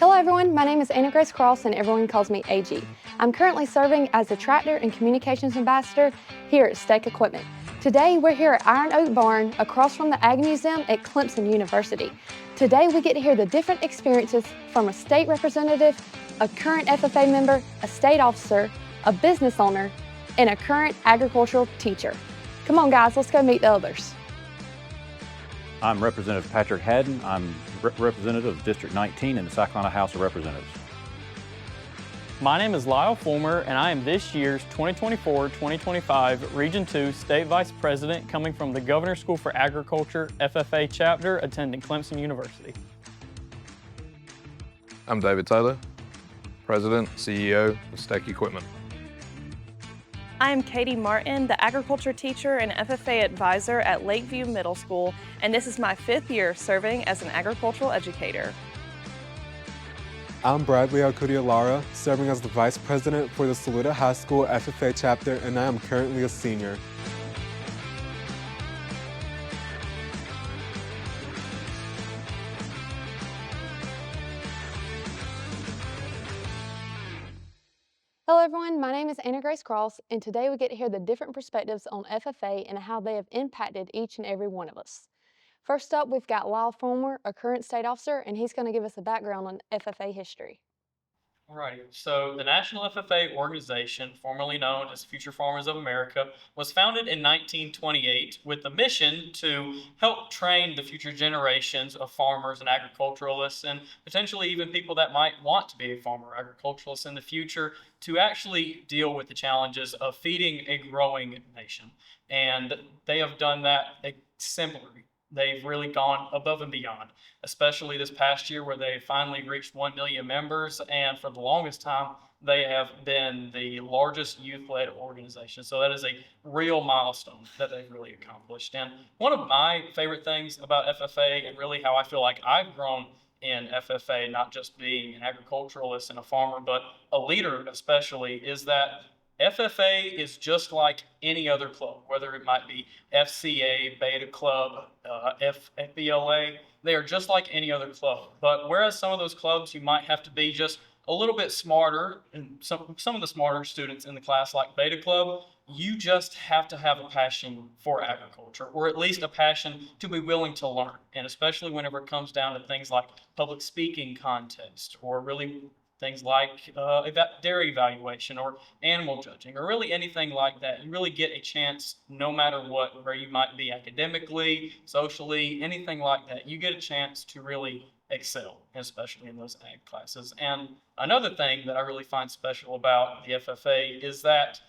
Hello everyone, my name is Anna Grace Cross and everyone calls me AG. I'm currently serving as the Tractor and Communications Ambassador here at STEC Equipment. Today we're here at Iron Oak Barn across from the Ag Museum at Clemson University. Today we get to hear the different experiences from a state representative, a current FFA member, a state officer, a business owner, and a current agricultural teacher. Come on guys, let's go meet the others. I'm Representative Patrick Haddon. I'm representative of District 19 in the South Carolina House of Representatives. My name is Lyle Fulmer, and I am this year's 2024-2025 Region 2 State Vice President coming from the Governor's School for Agriculture FFA chapter attending Clemson University. I'm David Taylor, President, CEO of STEC Equipment. I am Katie Martin, the agriculture teacher and FFA advisor at Lakeview Middle School, and this is my 5th year serving as an agricultural educator. I'm Bradley Alcudia-Lara, serving as the Vice President for the Saluda High School FFA chapter, and I am currently a senior. Hello everyone, my name is Anna Grace Cross, and today we get to hear the different perspectives on FFA and how they have impacted each and every one of us. First up, we've got Lyle Fulmer, a current state officer, and he's going to give us a background on FFA history. Alrighty, so the National FFA organization, formerly known as Future Farmers of America, was founded in 1928 with the mission to help train the future generations of farmers and agriculturalists, and potentially even people that might want to be a farmer or agriculturalist in the future, to actually deal with the challenges of feeding a growing nation. And they have done that exemplary. They've really gone above and beyond, especially this past year where they finally reached 1 million members. And for the longest time, they have been the largest youth-led organization. So that is a real milestone that they've really accomplished. And one of my favorite things about FFA, and really how I feel like I've grown in FFA, not just being an agriculturalist and a farmer, but a leader especially, is that FFA is just like any other club, whether it might be FCA, Beta Club, FBLA. They are just like any other club. But whereas some of those clubs you might have to be just a little bit smarter, and some of the smarter students in the class like Beta Club, you just have to have a passion for agriculture, or at least a passion to be willing to learn. And especially whenever it comes down to things like public speaking contests, or really things like dairy evaluation or animal judging, or really anything like that. You really get a chance, no matter what, where you might be academically, socially, anything like that. You get a chance to really excel, especially in those ag classes. And another thing that I really find special about the FFA is that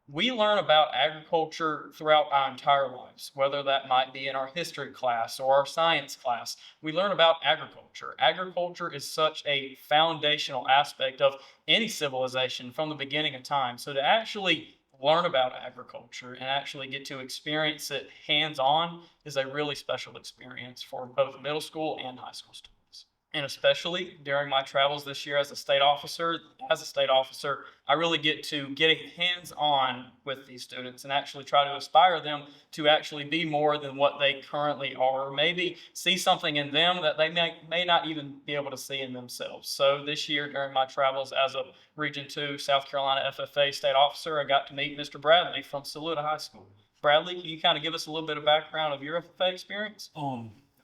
we learn about agriculture throughout our entire lives, whether that might be in our history class or our science class. We learn about agriculture. Agriculture is such a foundational aspect of any civilization from the beginning of time. So to actually learn about agriculture and actually get to experience it hands-on is a really special experience for both middle school and high school students. And especially during my travels this year as a state officer, I really get to get hands-on with these students and actually try to inspire them to actually be more than what they currently are, or maybe see something in them that they may not even be able to see in themselves. So this year during my travels as a Region 2 South Carolina FFA state officer, I got to meet Mr. Bradley from Saluda High School. Bradley, can you kind of give us a little bit of background of your FFA experience?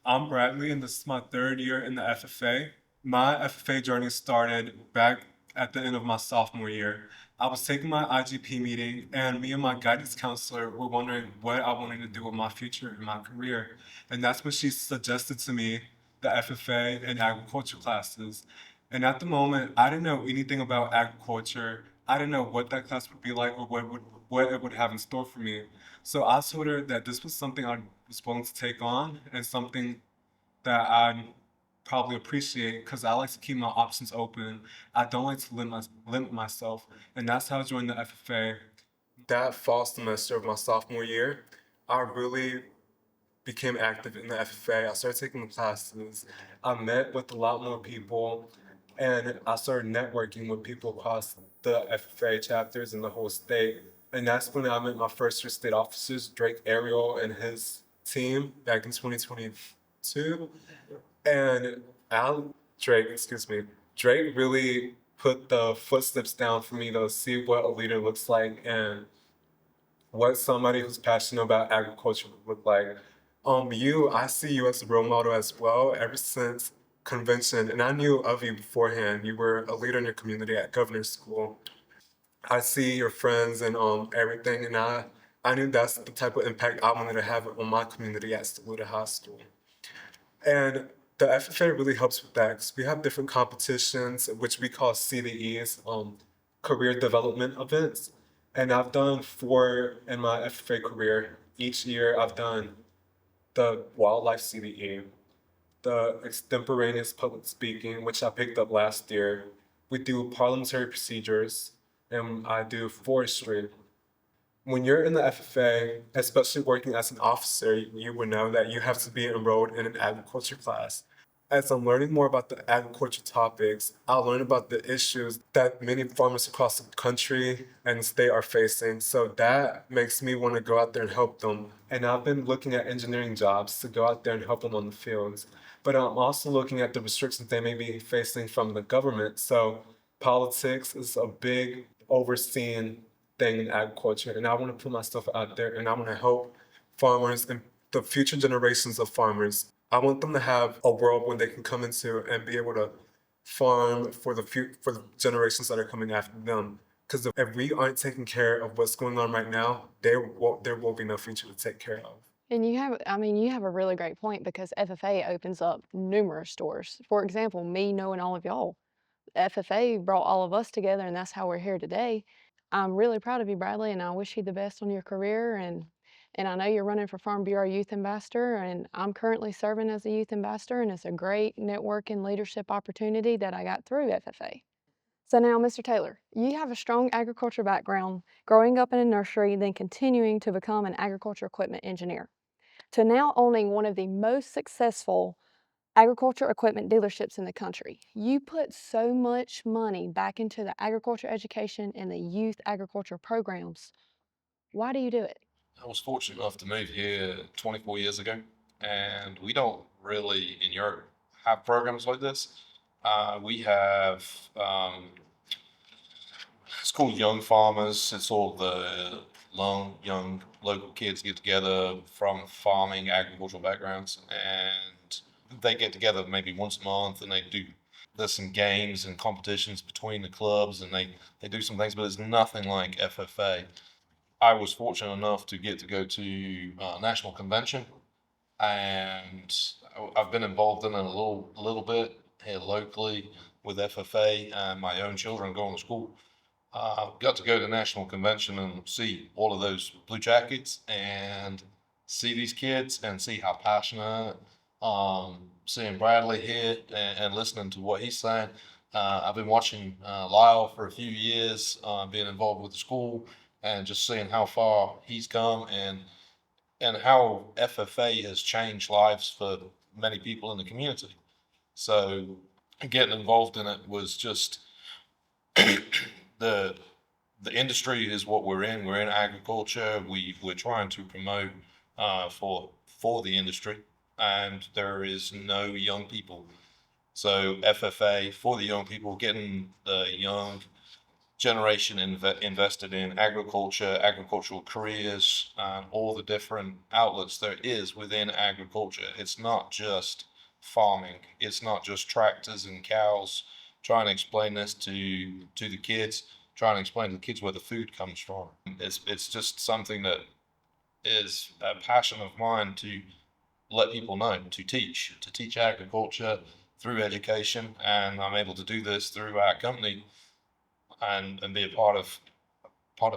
I'm Bradley, and this is my 3rd year in the FFA. My FFA journey started back at the end of my sophomore year. I was taking my IGP meeting, and me and my guidance counselor were wondering what I wanted to do with my future and my career. And that's when she suggested to me the FFA and agriculture classes. And at the moment, I didn't know anything about agriculture. I didn't know what that class would be like or what it would have in store for me. So I told her that this was something I was willing to take on and something that I'd probably appreciate because I like to keep my options open. I don't like to limit myself, and that's how I joined the FFA. That fall semester of my sophomore year, I really became active in the FFA. I started taking the classes. I met with a lot more people, and I started networking with people across the FFA chapters in the whole state. And that's when I met my first year state officers, Drake Ariel and his team back in 2022. And Drake Drake really put the footsteps down for me to see what a leader looks like and what somebody who's passionate about agriculture would look like. I see you as a role model as well ever since convention, and I knew of you beforehand. You were a leader in your community at governor's school. I see your friends and everything, and I knew that's the type of impact I wanted to have on my community at Saluda High School. And the FFA really helps with that because we have different competitions, which we call CDEs, career development events. And I've done 4 in my FFA career. Each year I've done the wildlife CDE, the extemporaneous public speaking, which I picked up last year. We do parliamentary procedures, and I do forestry. When you're in the FFA, especially working as an officer, you will know that you have to be enrolled in an agriculture class. As I'm learning more about the agriculture topics, I'll learn about the issues that many farmers across the country and state are facing. So that makes me want to go out there and help them. And I've been looking at engineering jobs to go out there and help them on the fields. But I'm also looking at the restrictions they may be facing from the government. So politics is a big overseen thing in agriculture, and I want to put myself out there, and I want to help farmers and the future generations of farmers. I want them to have a world where they can come into and be able to farm for for the generations that are coming after them. Because if we aren't taking care of what's going on right now, there will be no future to take care of. And you have a really great point because FFA opens up numerous doors. For example, me knowing all of y'all, FFA brought all of us together, and that's how we're here today. I'm really proud of you, Bradley, and I wish you the best on your career. And I know you're running for Farm Bureau Youth Ambassador, and I'm currently serving as a Youth Ambassador, and it's a great network and leadership opportunity that I got through FFA. So now, Mr. Taylor, you have a strong agriculture background, growing up in a nursery, then continuing to become an agriculture equipment engineer, to now owning one of the most successful agriculture equipment dealerships in the country. You put so much money back into the agriculture education and the youth agriculture programs. Why do you do it? I was fortunate enough to move here 24 years ago, and we don't really in Europe have programs like this. We have it's called Young Farmers. It's all the young local kids get together from farming, agricultural backgrounds, and they get together maybe once a month, and there's some games and competitions between the clubs, and they do some things, but it's nothing like FFA. I was fortunate enough to get to go to national convention, and I've been involved in it a little bit here locally with FFA and my own children going to school. Got to go to national convention and see all of those blue jackets and see these kids and see how passionate. Seeing Bradley here and listening to what he's saying. I've been watching Lyle for a few years, being involved with the school and just seeing how far he's come and how FFA has changed lives for many people in the community. So getting involved in it was just the industry is what we're in. We're in agriculture. We're trying to promote for the industry, and there is no young people. So FFA for the young people, getting the young generation invested in agriculture, agricultural careers, all the different outlets there is within agriculture. It's not just farming. It's not just tractors and cows. Trying to explain this to the kids, trying to explain to the kids where the food comes from. It's just something that is a passion of mine to let people know, to teach agriculture through education, and I'm able to do this through our company and be a part of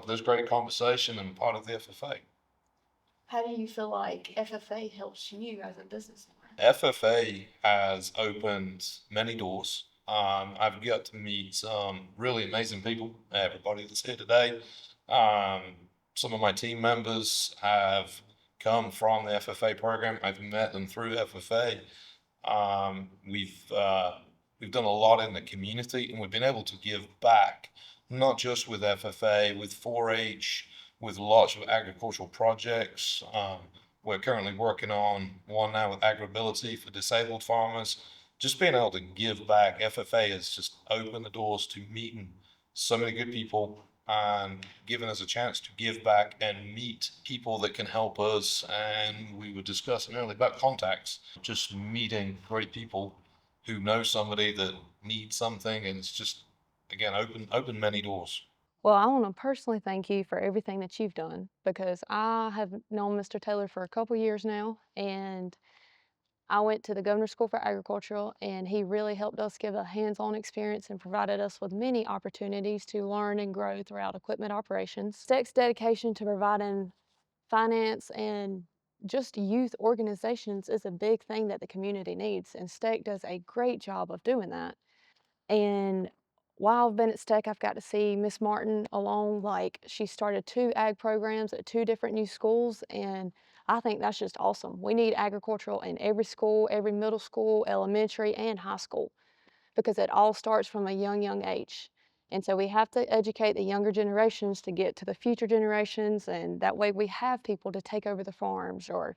this great conversation and part of the FFA. How do you feel like FFA helps you as a business owner? FFA has opened many doors. I've got to meet some really amazing people, everybody that's here today. Some of my team members have come from the FFA program. I've met them through FFA. We've done a lot in the community, and we've been able to give back, not just with FFA, with 4-H, with lots of agricultural projects. We're currently working on one now with AgriAbility for disabled farmers, just being able to give back. FFA has just opened the doors to meeting so many good people and giving us a chance to give back and meet people that can help us. And we were discussing earlier about contacts, just meeting great people who know somebody that needs something, and it's just, again, open many doors. Well, I want to personally thank you for everything that you've done because I have known Mr. Taylor for a couple years now, and I went to the Governor's School for Agricultural, and he really helped us give a hands-on experience and provided us with many opportunities to learn and grow throughout equipment operations. STEC's dedication to providing finance and just youth organizations is a big thing that the community needs, and STEC does a great job of doing that. And while I've been at STEC, I've got to see Miss Martin along. Like, she started 2 ag programs at 2 different new schools, and I think that's just awesome. We need agricultural in every school, every middle school, elementary, and high school, because it all starts from a young age. And so we have to educate the younger generations to get to the future generations, and that way we have people to take over the farms or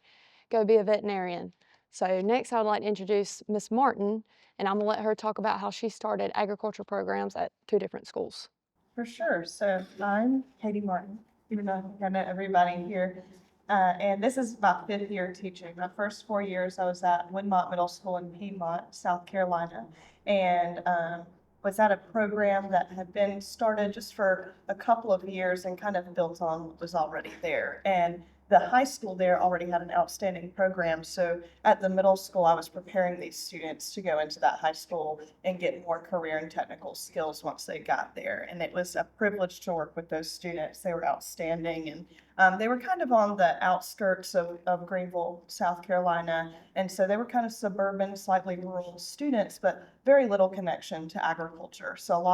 go be a veterinarian. So next I would like to introduce Miss Martin, and I'm gonna let her talk about how she started agricultural programs at 2 different schools. For sure. So I'm Katie Martin, even though I think I know everybody here. And this is my 5th year teaching. My first 4 years I was at Woodmont Middle School in Piedmont, South Carolina, and was at a program that had been started just for a couple of years and kind of built on what was already there. And the high school there already had an outstanding program. So at the middle school, I was preparing these students to go into that high school and get more career and technical skills once they got there. And it was a privilege to work with those students. They were outstanding, and they were kind of on the outskirts of Greenville, South Carolina. And so they were kind of suburban, slightly rural students, but very little connection to agriculture. So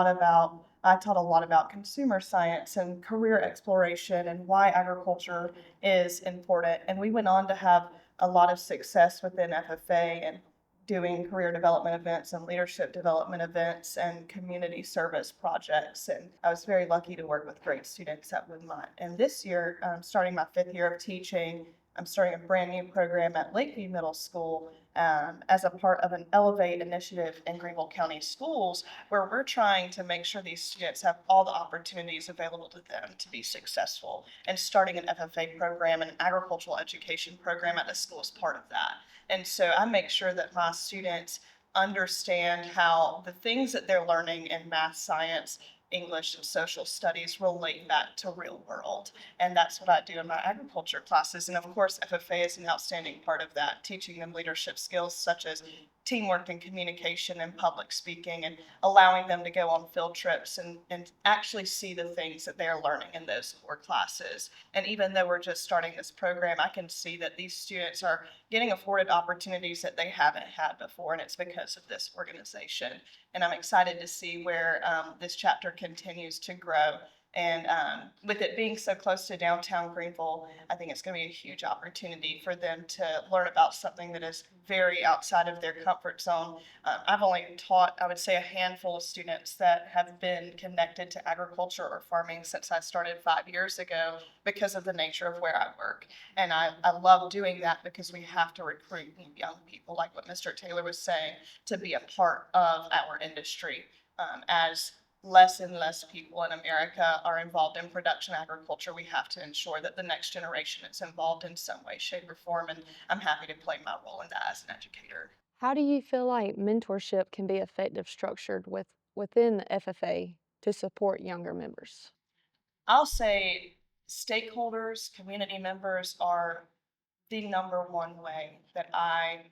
I taught a lot about consumer science and career exploration and why agriculture is important. And we went on to have a lot of success within FFA and doing career development events and leadership development events and community service projects. And I was very lucky to work with great students at Woodmont. And this year, starting my 5th year of teaching, I'm starting a brand new program at Lakeview Middle School as a part of an Elevate initiative in Greenville County Schools, where we're trying to make sure these students have all the opportunities available to them to be successful. And starting an FFA program and an agricultural education program at the school is part of that. And so I make sure that my students understand how the things that they're learning in math, science, English, and social studies relate back to real world. And that's what I do in my agriculture classes. And of course, FFA is an outstanding part of that, teaching them leadership skills such as teamwork and communication and public speaking, and allowing them to go on field trips and actually see the things that they're learning in those 4 classes. And even though we're just starting this program, I can see that these students are getting afforded opportunities that they haven't had before, and it's because of this organization. And I'm excited to see where this chapter continues to grow. And with it being so close to downtown Greenville, I think it's going to be a huge opportunity for them to learn about something that is very outside of their comfort zone. I've only taught, I would say, a handful of students that have been connected to agriculture or farming since I started 5 years ago because of the nature of where I work. And I love doing that because we have to recruit young people, like what Mr. Taylor was saying, to be a part of our industry as less and less people in America are involved in production agriculture. We have to ensure that the next generation is involved in some way, shape, or form, and I'm happy to play my role in that as an educator. How do you feel like mentorship can be effective structured within the FFA to support younger members? I'll say stakeholders, community members are the #1 way that I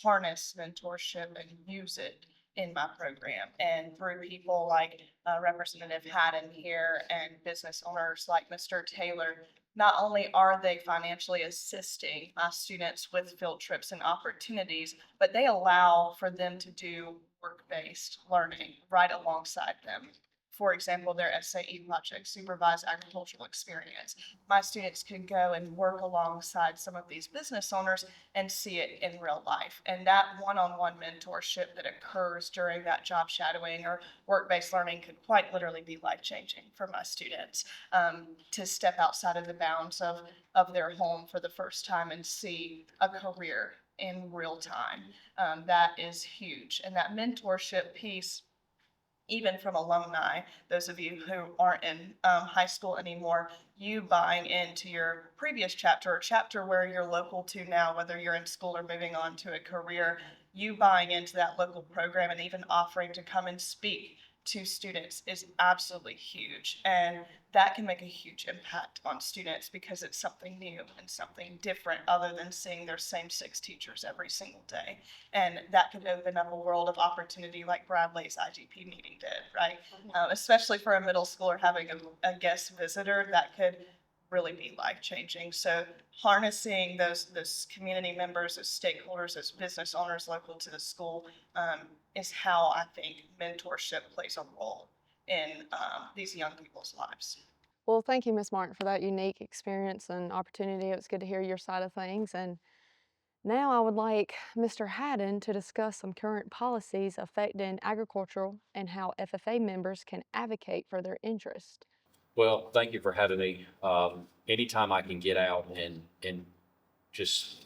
harness mentorship and use it in my program. And through people like Representative Haddon here and business owners like Mr. Taylor, not only are they financially assisting my students with field trips and opportunities, but they allow for them to do work-based learning right alongside them. For example, their SAE project, supervised agricultural experience. My students could go and work alongside some of these business owners and see it in real life. And that one-on-one mentorship that occurs during that job shadowing or work-based learning could quite literally be life-changing for my students, to step outside of the bounds of their home for the first time and see a career in real time. That is huge. And that mentorship piece, even from alumni, those of you who aren't in high school anymore, you buying into your previous chapter or chapter where you're local to now, whether you're in school or moving on to a career, you buying into that local program and even offering to come and speak to students is absolutely huge. And that can make a huge impact on students because it's something new and something different other than seeing their same 6 teachers every single day. And that could open up a world of opportunity like Bradley's IGP meeting did, right? Especially for a middle schooler having a guest visitor, that could really be life-changing. So harnessing those community members, those stakeholders, those business owners local to the school is how I think mentorship plays a role in these young people's lives. Well, thank you, Ms. Martin, for that unique experience and opportunity. It was good to hear your side of things. And now I would like Mr. Haddon to discuss some current policies affecting agricultural and how FFA members can advocate for their interest. Well, thank you for having me. Anytime I can get out and just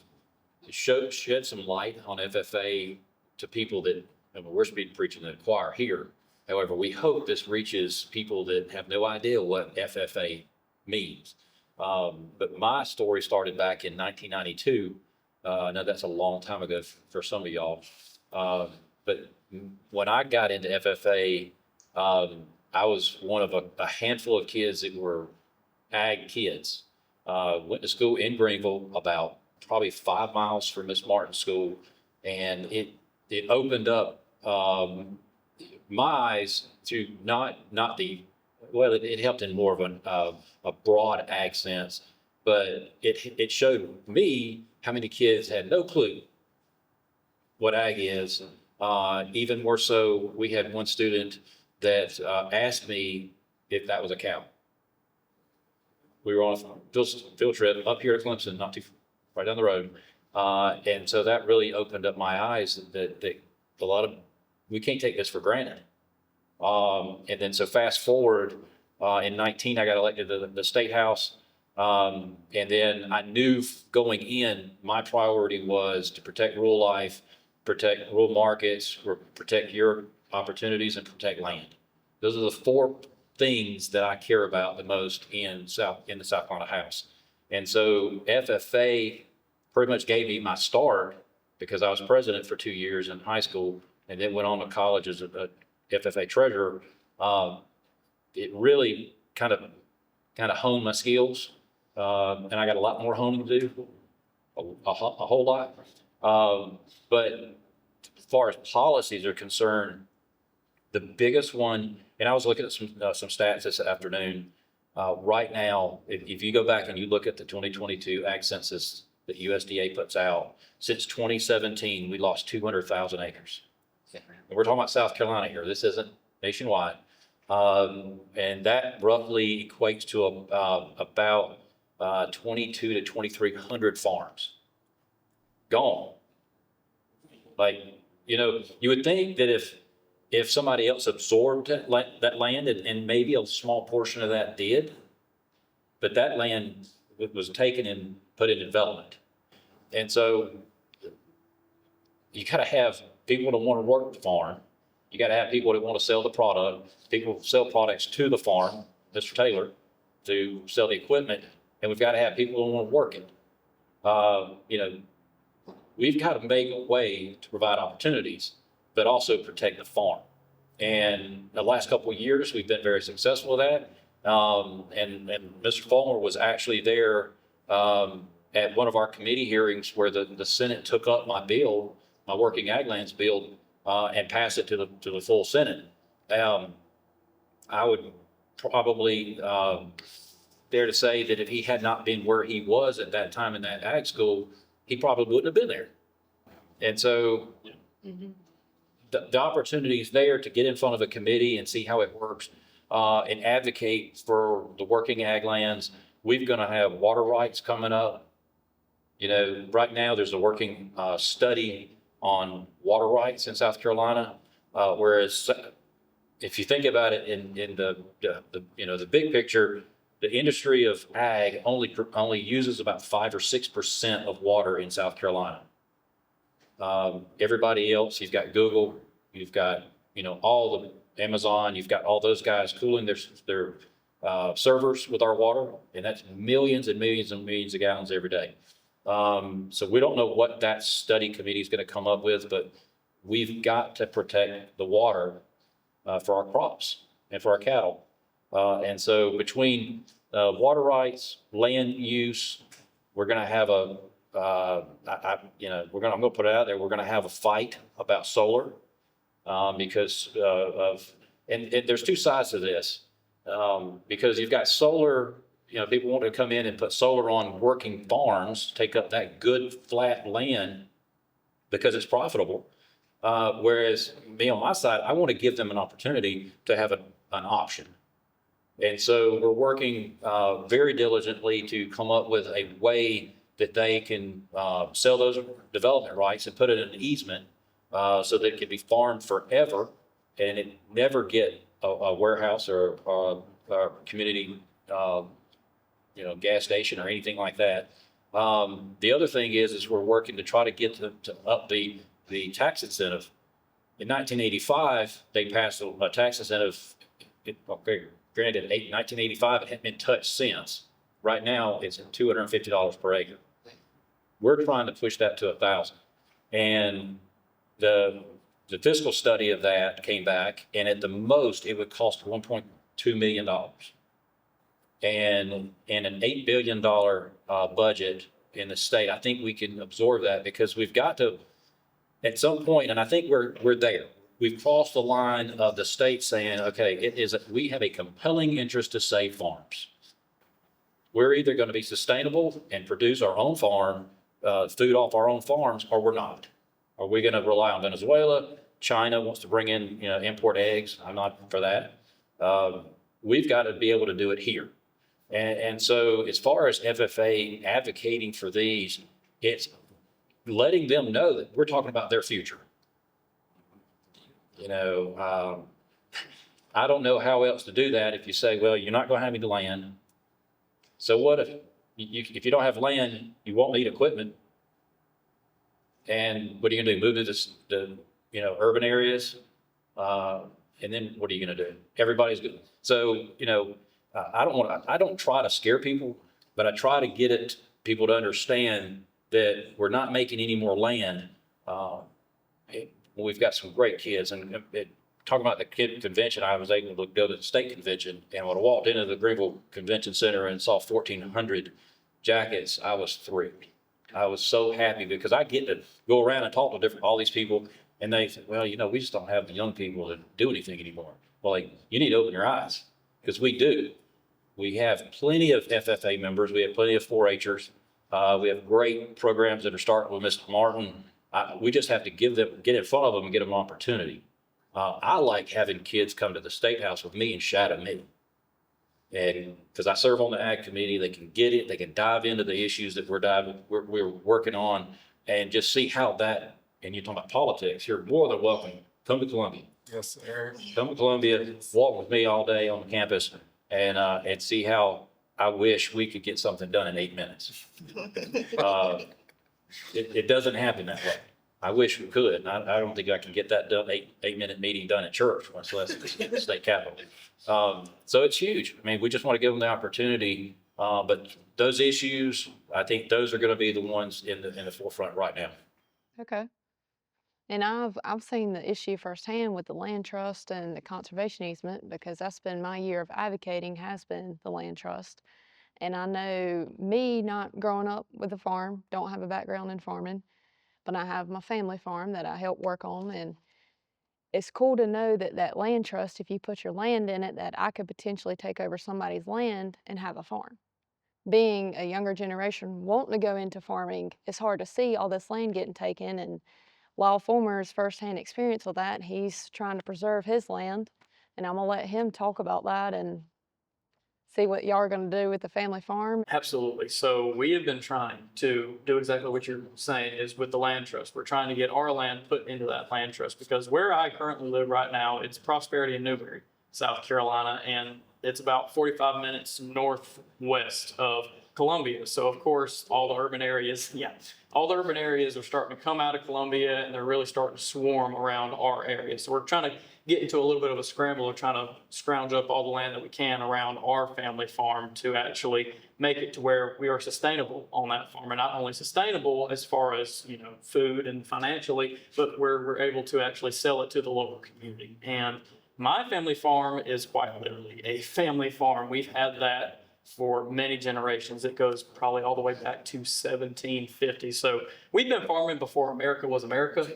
shed some light on FFA to people that, I mean, we're preaching to the choir here. However, we hope this reaches people that have no idea what FFA means. But my story started back in 1992. I know that's a long time ago for some of y'all. But when I got into FFA, I was one of a handful of kids that were ag kids. Went to school in Greenville, about probably 5 miles from Miss Martin's school, and it opened up my eyes to not the, well, it helped in more of a broad ag sense, but it showed me how many kids had no clue what ag is. Even more so, we had one student that asked me if that was a cow. We were on a field trip up here at Clemson, not too right down the road. And so that really opened up my eyes that a lot of, we can't take this for granted. And then so fast forward, in 19, I got elected to the state house. And then I knew going in, my priority was to protect rural life, protect rural markets, protect your opportunities, and protect land. Those are the 4 things that I care about the most in the South Carolina House. And so FFA pretty much gave me my start because I was president for 2 years in high school and then went on to college as a FFA treasurer. It really kind of honed my skills, and I got a lot more honing to do, a whole lot. But as far as policies are concerned, the biggest one, and I was looking at some stats this afternoon. Right now, if you go back and you look at the 2022 ag census that USDA puts out, since 2017, we lost 200,000 acres. And we're talking about South Carolina here. This isn't nationwide. And that roughly equates to about 22 to 2,300 farms gone. Like, you know, you would think that if somebody else absorbed that land, and maybe a small portion of that did, but that land was taken and put in development. And so you got to have people that want to work the farm. You got to have people that want to sell the product, people sell products to the farm, Mr. Taylor, to sell the equipment, and we've got to have people who want to work it. You know, we've got to make a way to provide opportunities, but also protect the farm. And the last couple of years, we've been very successful with that. And Mr. Fulmer was actually there at one of our committee hearings where the Senate took up my bill, my working ag lands bill, and passed it to the full Senate. I would probably dare to say that if he had not been where he was at that time in that ag school, he probably wouldn't have been there. And so the opportunity is there to get in front of a committee and see how it works, and advocate for the working ag lands. We're going to have water rights coming up. You know, right now there's a working study on water rights in South Carolina, whereas if you think about it in the big picture, the industry of ag only uses about 5 or 6% of water in South Carolina. Everybody else, you've got Google, you've got, all the Amazon, you've got all those guys cooling their servers with our water, and that's millions and millions and millions of gallons every day. So we don't know what that study committee is going to come up with, but we've got to protect the water for our crops and for our cattle. And so between water rights, land use, we're going to have I'm going to put it out there. We're going to have a fight about solar because and there's two sides to this because you've got solar. People want to come in and put solar on working farms, take up that good flat land because it's profitable. Whereas me on my side, I want to give them an opportunity to have an option. And so we're working very diligently to come up with a way that they can sell those development rights and put it in an easement so that it can be farmed forever and it never get a warehouse or a community gas station or anything like that. The other thing is we're working to try to get to up the tax incentive. In 1985, they passed a tax incentive. Granted, in 1985, it hadn't been touched since. Right now, it's at $250 per acre. We're trying to push that to $1,000. And the fiscal study of that came back, and at the most, it would cost $1.2 million. And in an $8 billion budget in the state, I think we can absorb that because we've got to, at some point, and I think we're there. We've crossed the line of the state saying, okay, we have a compelling interest to save farms. We're either going to be sustainable and produce our own farm, food off our own farms, or we're not. Are we going to rely on Venezuela? China wants to bring in, import eggs. I'm not for that. We've got to be able to do it here. And so as far as FFA advocating for these, it's letting them know that we're talking about their future. I don't know how else to do that if you say, well, you're not going to have any land. So what if you don't have land, you won't need equipment. And what are you going to do? Move to the urban areas? And then what are you going to do? Everybody's good. So, I don't try to scare people, but I try to get people to understand that we're not making any more land. We've got some great kids, and talking about the kid convention, I was able to go to the state convention, and when I walked into the Greenville Convention Center and saw 1,400 jackets, I was thrilled. I was so happy because I get to go around and talk to all these people, and they say, well, we just don't have the young people to do anything anymore. Well, you need to open your eyes because we do. We have plenty of FFA members. We have plenty of 4-Hers. We have great programs that are starting with Mr. Martin. We just have to get in front of them and get them an opportunity. I like having kids come to the State House with me and shadow me. And because I serve on the Ag Committee, they can get it. They can dive into the issues that we're working on and just see how that, and you're talking about politics, you're more than welcome. Come to Columbia. Yes, sir. Come to Columbia, walk with me all day on the campus and see how I wish we could get something done in 8 minutes. It doesn't happen that way. I wish we could. I don't think I can get that done, 8-minute meeting done at church, much less at the state capitol. So it's huge. I mean, we just want to give them the opportunity. But those issues, I think those are going to be the ones in the forefront right now. Okay. And I've seen the issue firsthand with the land trust and the conservation easement because that's been my year of advocating has been the land trust. And I know me not growing up with a farm, don't have a background in farming, but I have my family farm that I help work on. And it's cool to know that that land trust, if you put your land in it, that I could potentially take over somebody's land and have a farm. Being a younger generation wanting to go into farming, it's hard to see all this land getting taken. And Lyle Fulmer's firsthand experience with that, he's trying to preserve his land. And I'm going to let him talk about that and see what y'all are going to do with the family farm. Absolutely. So we have been trying to do exactly what you're saying is with the land trust. We're trying to get our land put into that land trust because where I currently live right now, it's Prosperity in Newberry, South Carolina, and it's about 45 minutes northwest of Columbia. So of course, all the urban areas are starting to come out of Columbia, and they're really starting to swarm around our area. So we're trying to get into a little bit of a scramble of trying to scrounge up all the land that we can around our family farm to actually make it to where we are sustainable on that farm, and not only sustainable as far as, you know, food and financially, but we're able to actually sell it to the local community. And my family farm is quite literally a family farm. We've had that for many generations. It goes probably all the way back to 1750. So we've been farming before America was America.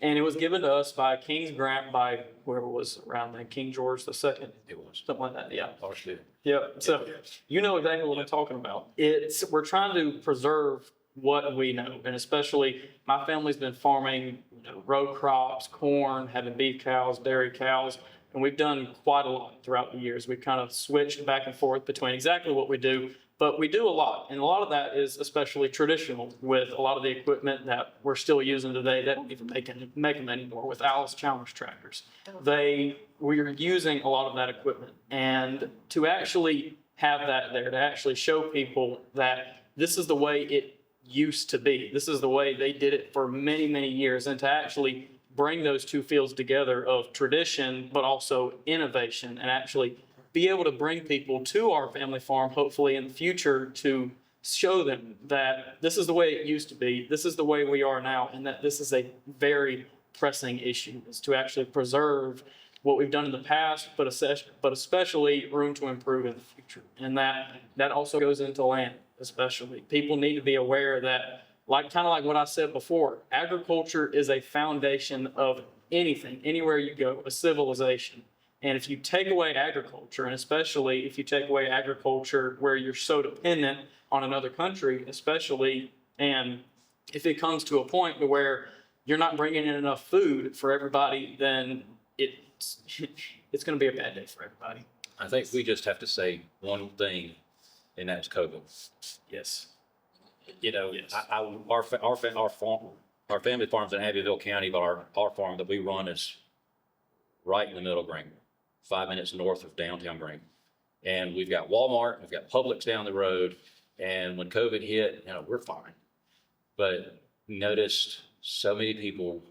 And it was given to us by King's grant by whoever was around then, King George II. It was. Something like that, yeah. Largely. Yep. So you know exactly what I'm talking about. We're trying to preserve what we know, and especially my family's been farming, you know, row crops, corn, having beef cows, dairy cows, and we've done quite a lot throughout the years. We've kind of switched back and forth between exactly what we do, but we do a lot, and a lot of that is especially traditional with a lot of the equipment that we're still using today. They don't even make them anymore with Alice Chalmers tractors. We're using a lot of that equipment, and to actually have that there, to actually show people that this is the way it used to be. This is the way they did it for many, many years, and to actually bring those two fields together of tradition, but also innovation, and actually be able to bring people to our family farm, hopefully in the future, to show them that this is the way it used to be, this is the way we are now, and that this is a very pressing issue, is to actually preserve what we've done in the past, but especially room to improve in the future. And that also goes into land, especially. People need to be aware that, kind of like what I said before, agriculture is a foundation of anything, anywhere you go, a civilization. And if you take away agriculture, and especially if you take away agriculture where you're so dependent on another country, especially, and if it comes to a point where you're not bringing in enough food for everybody, then it's going to be a bad day for everybody. I think we just have to say one thing, and that's COVID. Yes. You know, Yes. our family farm's in Abbeville County, but our farm that we run is right in the middle of Greenville, 5 minutes north of downtown Greenville. And we've got Walmart, we've got Publix down the road. And when COVID hit, you know, we're fine. But noticed so many people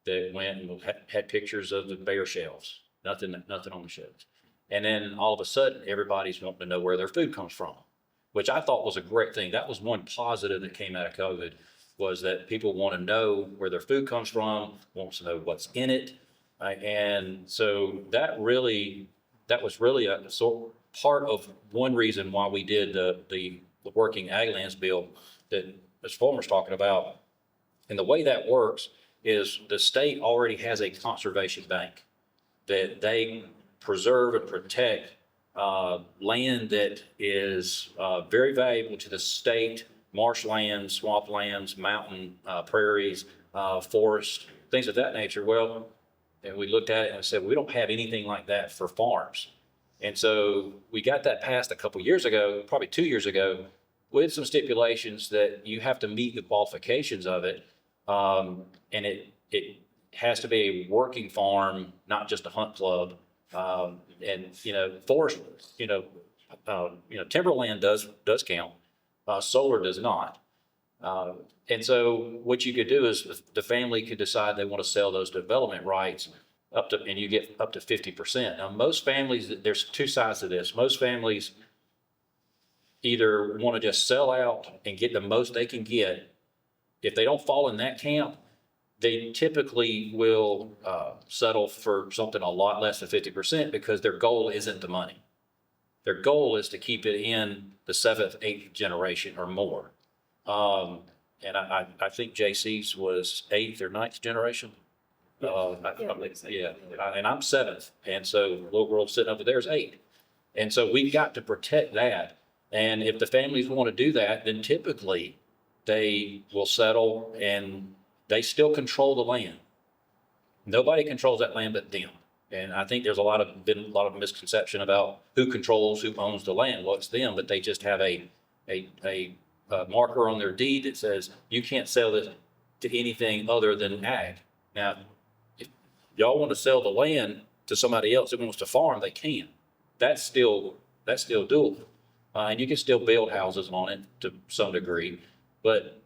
that went and had pictures of the bare shelves, nothing on the shelves. And then all of a sudden, everybody's wanting to know where their food comes from, which I thought was a great thing. That was one positive that came out of COVID, was that people want to know where their food comes from, wants to know what's in it. And so that was really a part of one reason why we did the working ag lands bill that Ms. Fulmer's talking about. And the way that works is the state already has a conservation bank that they preserve and protect land that is very valuable to the state: marshlands, swamplands, mountain prairies, forest, things of that nature. Well, and we looked at it and said, we don't have anything like that for farms. And so we got that passed a couple years ago, probably 2 years ago, with some stipulations that you have to meet the qualifications of it. And it has to be a working farm, not just a hunt club. And, you know, forest, timberland does count. Solar does not. And so what you could do is the family could decide they want to sell those development rights and you get up to 50%. Now, most families, there's two sides to this. Most families either want to just sell out and get the most they can get. If they don't fall in that camp, they typically will settle for something a lot less than 50% because their goal isn't the money. Their goal is to keep it in the 7th, 8th generation or more. And I think JC's was 8th or 9th generation. And I'm 7th. And so little girl sitting over there is 8. And so we've got to protect that. And if the families want to do that, then typically they will settle and they still control the land. Nobody controls that land but them. And I think there's been a lot of misconception about who owns the land. Well, it's them, but they just have a marker on their deed that says you can't sell this to anything other than ag. Now, if y'all want to sell the land to somebody else that wants to farm, they can. That's still doable. and you can still build houses on it to some degree. But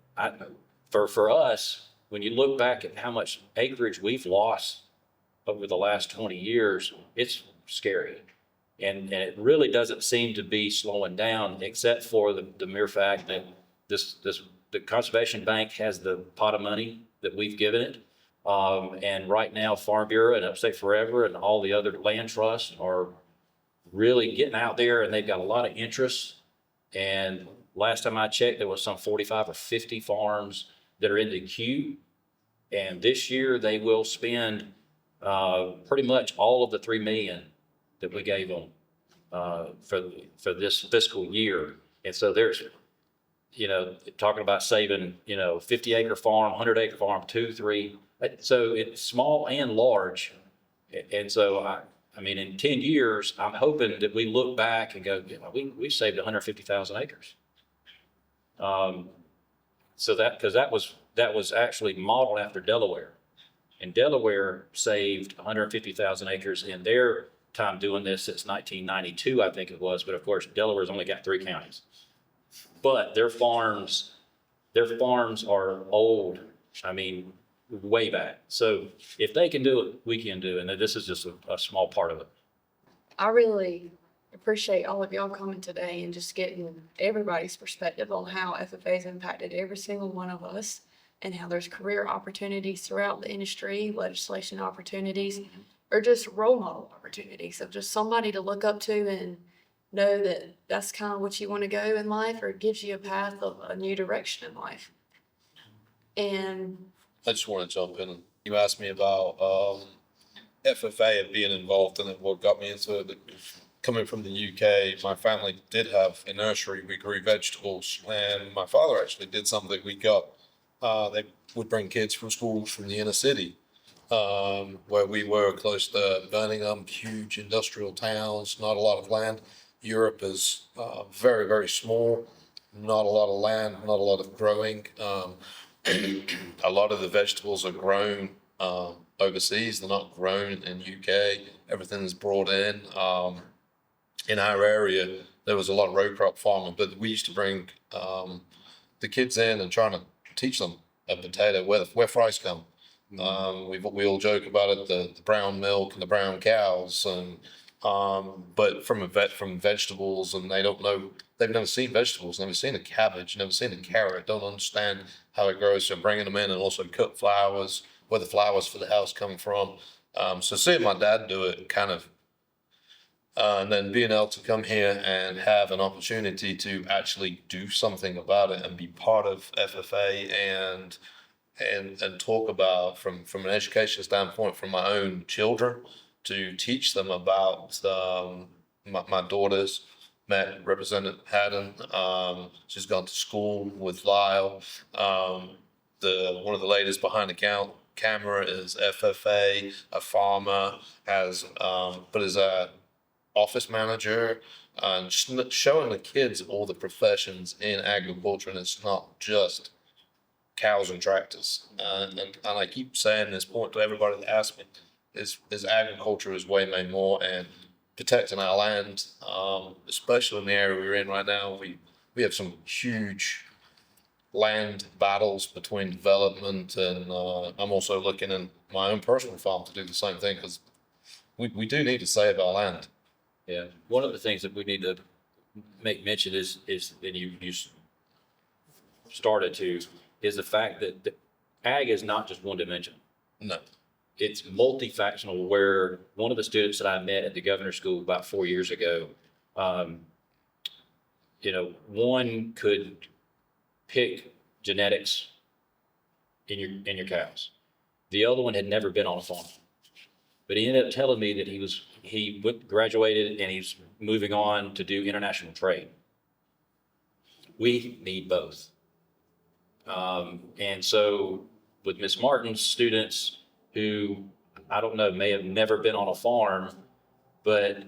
for us, when you look back at how much acreage we've lost over the last 20 years, it's scary. And it really doesn't seem to be slowing down, except for the mere fact that the Conservation Bank has the pot of money that we've given it. And right now, Farm Bureau and Upstate Forever and all the other land trusts are really getting out there, and they've got a lot of interest. And last time I checked, there was some 45 or 50 farms that are in the queue. And this year they will spend pretty much all of the $3 million that we gave them for this fiscal year. And so there's, talking about saving, 50-acre farm, 100-acre farm, 2, 3. So it's small and large. And so I mean, in 10 years, I'm hoping that we look back and go, we saved 150,000 acres. So because that was actually modeled after Delaware. And Delaware saved 150,000 acres in their time doing this since 1992, I think it was. But of course, Delaware's only got 3 counties. But their farms are old. I mean, way back. So if they can do it, we can do it. And this is just a small part of it. I really appreciate all of y'all coming today and just getting everybody's perspective on how FFA has impacted every single one of us and how there's career opportunities throughout the industry, legislation opportunities, or just role model opportunities of just somebody to look up to and know that that's kind of what you want to go in life, or it gives you a path of a new direction in life. And I just want to jump in. You asked me about FFA and being involved in it, what got me into it. Coming from the UK, my family did have a nursery. We grew vegetables, and my father actually did something we got. They would bring kids from schools from the inner city, where we were close to Birmingham, huge industrial towns, not a lot of land. Europe is very, very small, not a lot of land, not a lot of growing. A lot of the vegetables are grown overseas. They're not grown in UK. Everything's brought in. In our area, there was a lot of row crop farming, but we used to bring the kids in and trying to teach them a potato, where fries come. We all joke about it, the brown milk and the brown cows, and but from vegetables, and they don't know. They've never seen vegetables, never seen a cabbage, never seen a carrot, don't understand how it grows. So bringing them in and also cut flowers, where the flowers for the house come from. So seeing my dad do it kind of, and then being able to come here and have an opportunity to actually do something about it and be part of FFA and talk about from an education standpoint from my own children, to teach them about my daughters. Met Representative Haddon. She's gone to school with Lyle. One of the ladies behind the camera is FFA, a farmer, but is a office manager, and just showing the kids all the professions in agriculture, and it's not just cows and tractors. And I keep saying this point to everybody that asks me, is agriculture is way more, and protecting our land, especially in the area we're in right now. We have some huge land battles between development, and I'm also looking in my own personal farm to do the same thing, because we do need to save our land. Yeah, one of the things that we need to make mention is and you started to, is the fact that ag is not just one dimension. No. It's multifactional, where one of the students that I met at the governor's school about 4 years ago, one could pick genetics in your cows. The other one had never been on a farm, but he ended up telling me that he graduated and he's moving on to do international trade. We need both. And so with Miss Martin's students, who, I don't know, may have never been on a farm, but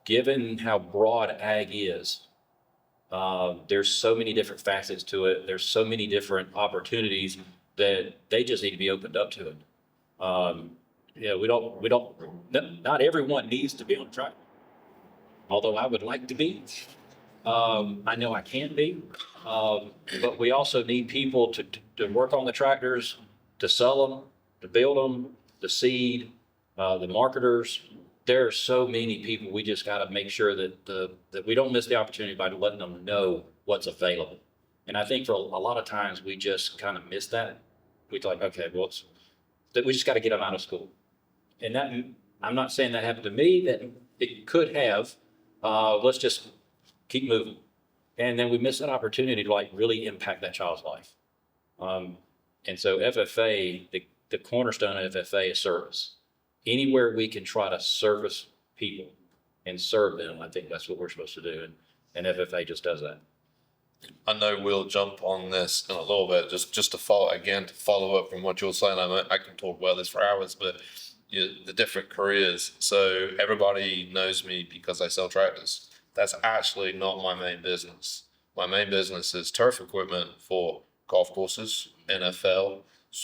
given how broad ag is, there's so many different facets to it. There's so many different opportunities that they just need to be opened up to it. Not everyone needs to be on a tractor, although I would like to be. I know I can be, but we also need people to work on the tractors, to sell them, to build them, the seed, the marketers. There are so many people. We just got to make sure that we don't miss the opportunity by letting them know what's available. And I think for a lot of times we just kind of miss that. We're like, okay, well, we just got to get them out of school. And that, I'm not saying that happened to me, that it could have. Let's just keep moving. And then we miss that opportunity to like really impact that child's life. And so FFA, the cornerstone of FFA is service. Anywhere we can try to service people and serve them, I think that's what we're supposed to do. And FFA just does that. I know we'll jump on this in a little bit, just to follow up from what you're saying. I can talk about this for hours, but the different careers. So everybody knows me because I sell tractors. That's actually not my main business. My main business is turf equipment for golf courses, NFL,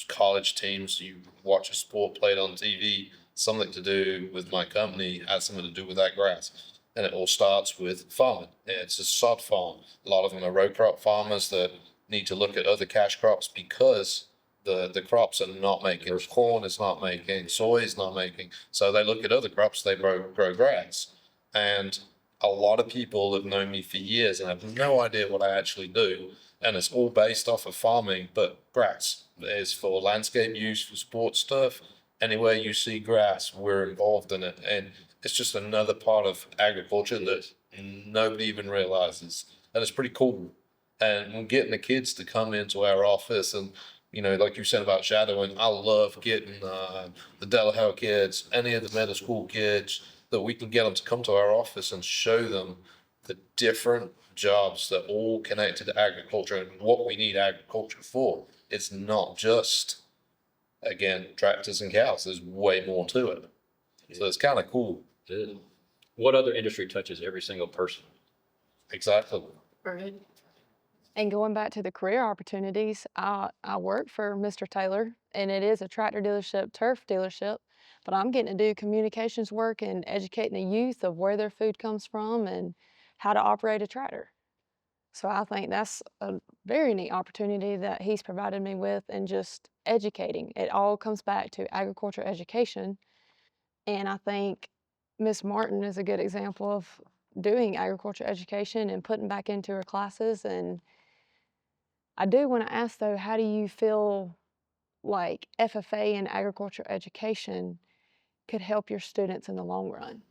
college teams. You watch a sport played on TV, something to do with my company has something to do with that grass. And it all starts with farming. It's a sod farm. A lot of them are row crop farmers that need to look at other cash crops because the crops are not making. Corn is not making, soy is not making. So they look at other crops, they grow grass. And a lot of people have known me for years and have no idea what I actually do. And it's all based off of farming, but grass is for landscape use, for sports stuff. Anywhere you see grass, we're involved in it. And it's just another part of agriculture that nobody even realizes. And it's pretty cool. And getting the kids to come into our office and, like you said about shadowing, I love getting the Delaware kids, any of the middle school kids, that we can get them to come to our office and show them the different jobs that all connected to agriculture and what we need agriculture for. It's not just, again, tractors and cows. There's way more to it. So it's kind of cool. What other industry touches every single person? Exactly. Right. And going back to the career opportunities, I work for Mr. Taylor, and it is a tractor dealership, turf dealership, but I'm getting to do communications work and educating the youth of where their food comes from and how to operate a tractor. So I think that's a very neat opportunity that he's provided me with, and just educating. It all comes back to agriculture education. And I think Miss Martin is a good example of doing agriculture education and putting back into her classes. And I do want to ask though, how do you feel like FFA and agriculture education could help your students in the long run?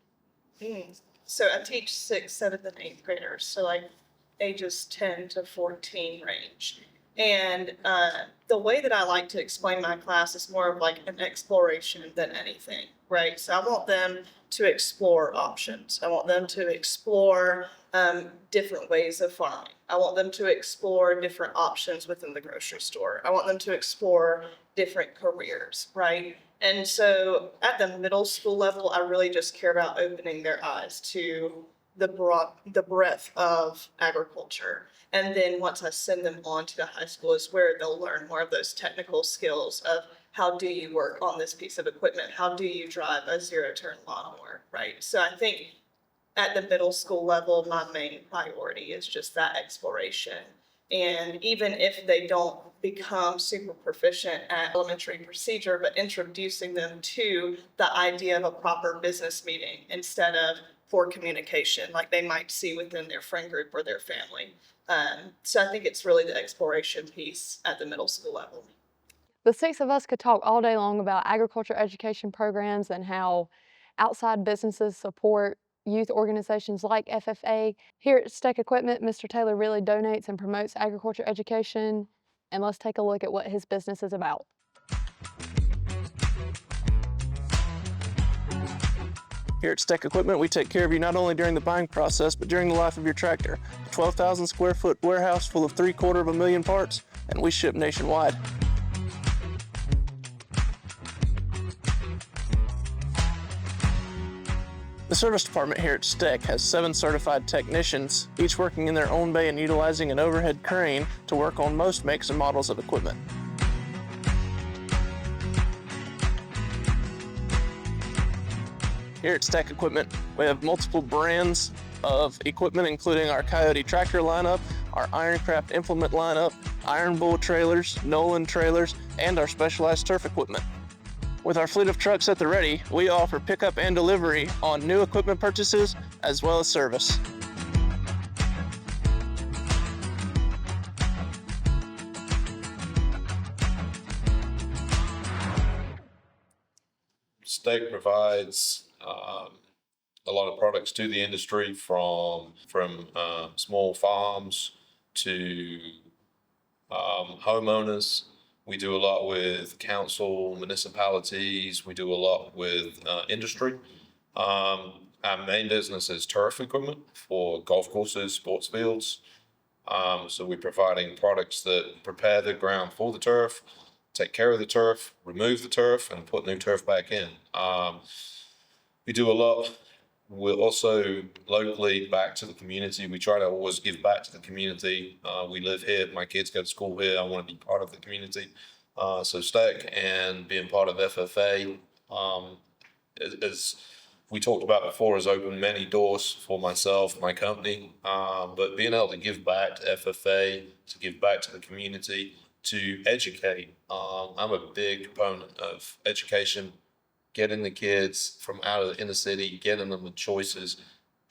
So I teach 6th, 7th, and 8th graders, so like ages 10 to 14 range. And the way that I like to explain my class is more of like an exploration than anything, right? So I want them to explore options. I want them to explore different ways of farming. I want them to explore different options within the grocery store. I want them to explore different careers, right? And so at the middle school level, I really just care about opening their eyes to the breadth of agriculture. And then once I send them on to the high school is where they'll learn more of those technical skills of how do you work on this piece of equipment? How do you drive a zero-turn lawnmower, right? So I think at the middle school level, my main priority is just that exploration. And even if they don't become super proficient at elementary procedure, but introducing them to the idea of a proper business meeting instead of poor communication, like they might see within their friend group or their family. So I think it's really the exploration piece at the middle school level. The 6 of us could talk all day long about agriculture education programs and how outside businesses support youth organizations like FFA. Here at STEC Equipment, Mr. Taylor really donates and promotes agriculture education. And let's take a look at what his business is about. Here at STEC Equipment, we take care of you not only during the buying process, but during the life of your tractor. A 12,000 square foot warehouse full of 750,000 parts, and we ship nationwide. The service department here at STEC has 7 certified technicians, each working in their own bay and utilizing an overhead crane to work on most makes and models of equipment. Here at STEC Equipment, we have multiple brands of equipment, including our Coyote tractor lineup, our Ironcraft implement lineup, Iron Bull trailers, Nolan trailers, and our specialized turf equipment. With our fleet of trucks at the ready, we offer pickup and delivery on new equipment purchases as well as service. STEC provides a lot of products to the industry, from small farms to homeowners. We do a lot with council, municipalities. We do a lot with industry. Our main business is turf equipment for golf courses, sports fields. So we're providing products that prepare the ground for the turf, take care of the turf, remove the turf, and put new turf back in. We do a lot. We're also locally back to the community. We try to always give back to the community. We live here. My kids go to school here. I want to be part of the community. So STEC and being part of FFA, as we talked about before, has opened many doors for myself, my company. But being able to give back to FFA, to give back to the community, to educate. I'm a big proponent of education, getting the kids from out of the inner city, getting them the choices.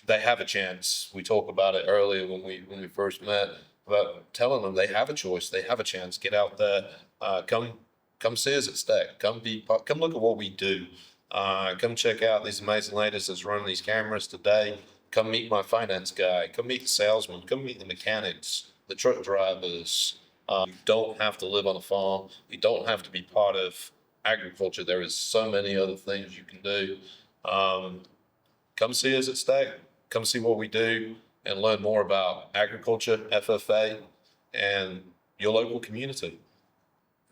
They have a chance. We talked about it earlier when we first met, about telling them they have a choice, they have a chance. Get out there, come see us at STEC. Come look at what we do. Come check out these amazing ladies that's running these cameras today. Come meet my finance guy. Come meet the salesman. Come meet the mechanics, the truck drivers. You don't have to live on a farm. You don't have to be part of agriculture. There is so many other things you can do. Come see us at STEC. Come see what we do and learn more about agriculture, FFA, and your local community.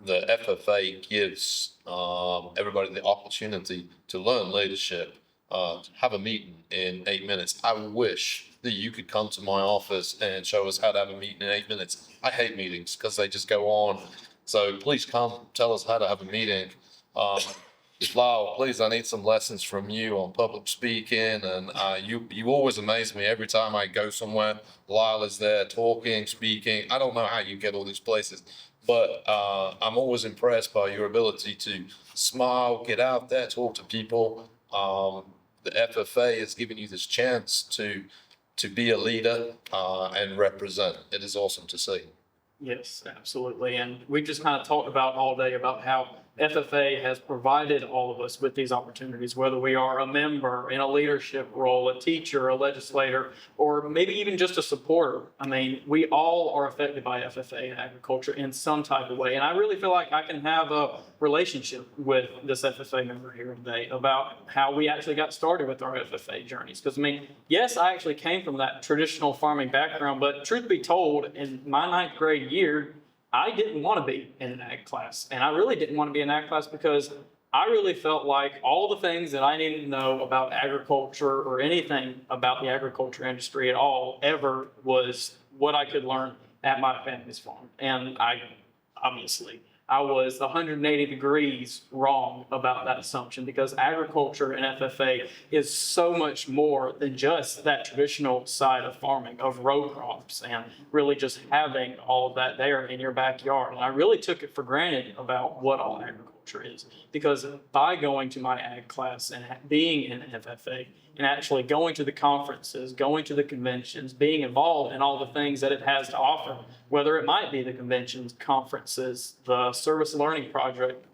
The FFA gives everybody the opportunity to learn leadership, have a meeting in 8 minutes. I wish that you could come to my office and show us how to have a meeting in 8 minutes. I hate meetings because they just go on. So please come tell us how to have a meeting. Lyle, please, I need some lessons from you on public speaking. And you always amaze me every time I go somewhere. Lyle is there talking, speaking. I don't know how you get all these places, but I'm always impressed by your ability to smile, get out there, talk to people. The FFA is giving you this chance to be a leader and represent. It is awesome to see. Yes, absolutely. And we just kind of talked about all day about how FFA has provided all of us with these opportunities, whether we are a member in a leadership role, a teacher, a legislator, or maybe even just a supporter. I mean, we all are affected by FFA and agriculture in some type of way. And I really feel like I can have a relationship with this FFA member here today about how we actually got started with our FFA journeys. Because, I mean, yes, I actually came from that traditional farming background, but truth be told, in my 9th grade year, I didn't want to be in an ag class. And I really didn't want to be in an ag class because I really felt like all the things that I needed to know about agriculture or anything about the agriculture industry at all ever was what I could learn at my family's farm. And I was 180 degrees wrong about that assumption, because agriculture and FFA is so much more than just that traditional side of farming, of row crops, and really just having all of that there in your backyard. And I really took it for granted about what all agriculture is, because by going to my ag class and being in FFA and actually going to the conferences, going to the conventions, being involved in all the things that it has to offer, whether it might be the conventions, conferences, the service learning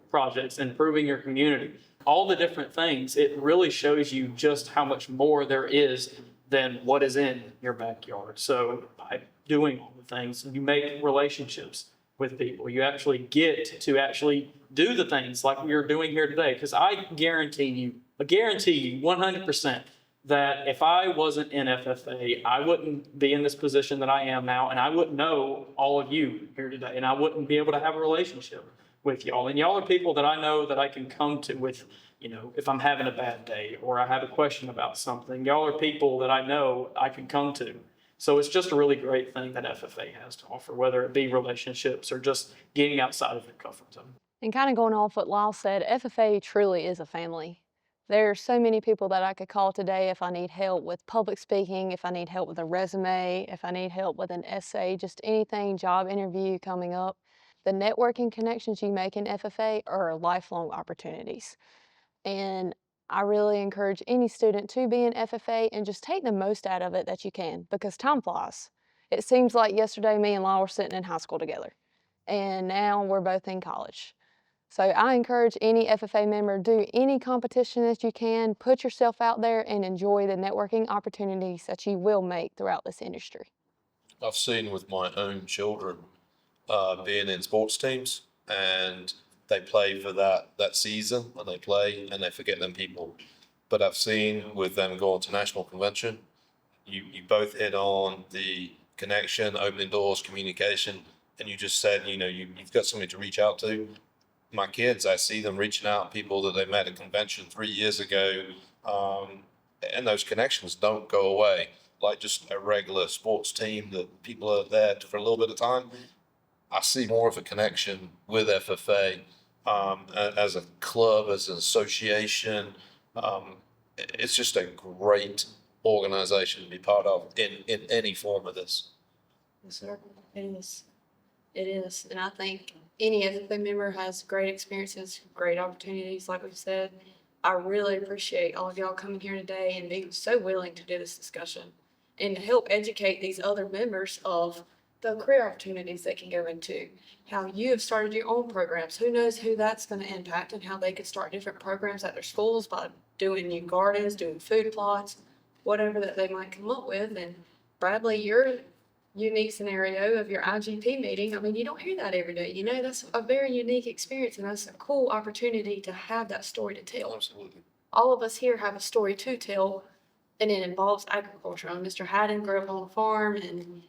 projects, improving your community, all the different things, it really shows you just how much more there is than what is in your backyard. So by doing all the things, you make relationships with people. You actually get to actually do the things like we are doing here today. Because I guarantee you 100% that if I wasn't in FFA, I wouldn't be in this position that I am now, and I wouldn't know all of you here today, and I wouldn't be able to have a relationship with y'all. And y'all are people that I know that I can come to with, you know, if I'm having a bad day or I have a question about something. Y'all are people that I know I can come to. So it's just a really great thing that FFA has to offer, whether it be relationships or just getting outside of your comfort zone. And kind of going off what Lyle said, FFA truly is a family. There are so many people that I could call today if I need help with public speaking, if I need help with a resume, if I need help with an essay, just anything, job interview coming up. The networking connections you make in FFA are lifelong opportunities. And I really encourage any student to be in FFA and just take the most out of it that you can because time flies. It seems like yesterday me and Lyle were sitting in high school together, and now we're both in college. So I encourage any FFA member, do any competition that you can, put yourself out there and enjoy the networking opportunities that you will make throughout this industry. I've seen with my own children, being in sports teams, and they play for that season, and they play and they forget them people. But I've seen with them going to national convention, you both hit on the connection, opening doors, communication, and you just said, you've got somebody to reach out to. My kids, I see them reaching out, people that they met at convention 3 years ago, and those connections don't go away. Like just a regular sports team that people are there for a little bit of time. I see more of a connection with FFA, as a club, as an association. It's just a great organization to be part of in any form of this. Yes, sir. It is. It is. And I think any FFA member has great experiences, great opportunities, like we've said. I really appreciate all of y'all coming here today and being so willing to do this discussion and to help educate these other members of the career opportunities they can go into, how you have started your own programs. Who knows who that's going to impact and how they could start different programs at their schools by doing new gardens, doing food plots, whatever that they might come up with. And Bradley, your unique scenario of your IGP meeting, I mean, you don't hear that every day. You know, that's a very unique experience, and that's a cool opportunity to have that story to tell. Absolutely. All of us here have a story to tell, and it involves agriculture. Mr. Haddon grew up on a farm, and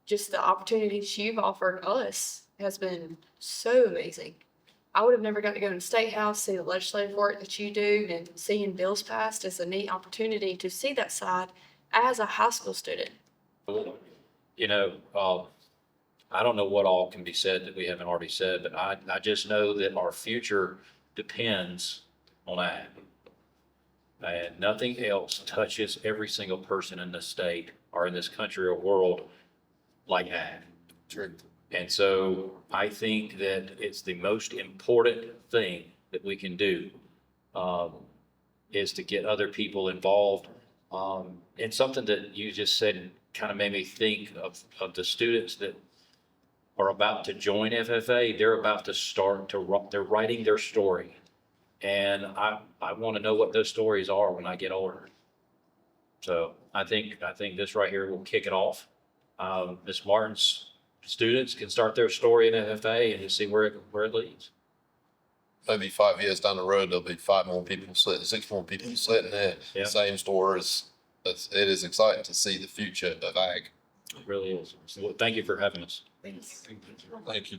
just the opportunities you've offered us has been so amazing. I would have never got to go to the State House, see the legislative work that you do, and seeing bills passed is a neat opportunity to see that side as a high school student. I don't know what all can be said that we haven't already said, but I just know that our future depends on ag. And nothing else touches every single person in this state or in this country or world like ag. True. And so I think that it's the most important thing that we can do, is to get other people involved. And something that you just said kind of made me think of the students that are about to join FFA. They're about to they're writing their story. And I want to know what those stories are when I get older. So I think this right here will kick it off. Ms. Martin's students can start their story in FFA and see where it leads. Maybe 5 years down the road, there'll be 5 more people sitting, 6 more people sitting there. Yeah. Same stories. It is exciting to see the future of ag. It really is. So thank you for having us. Thanks. Thank you.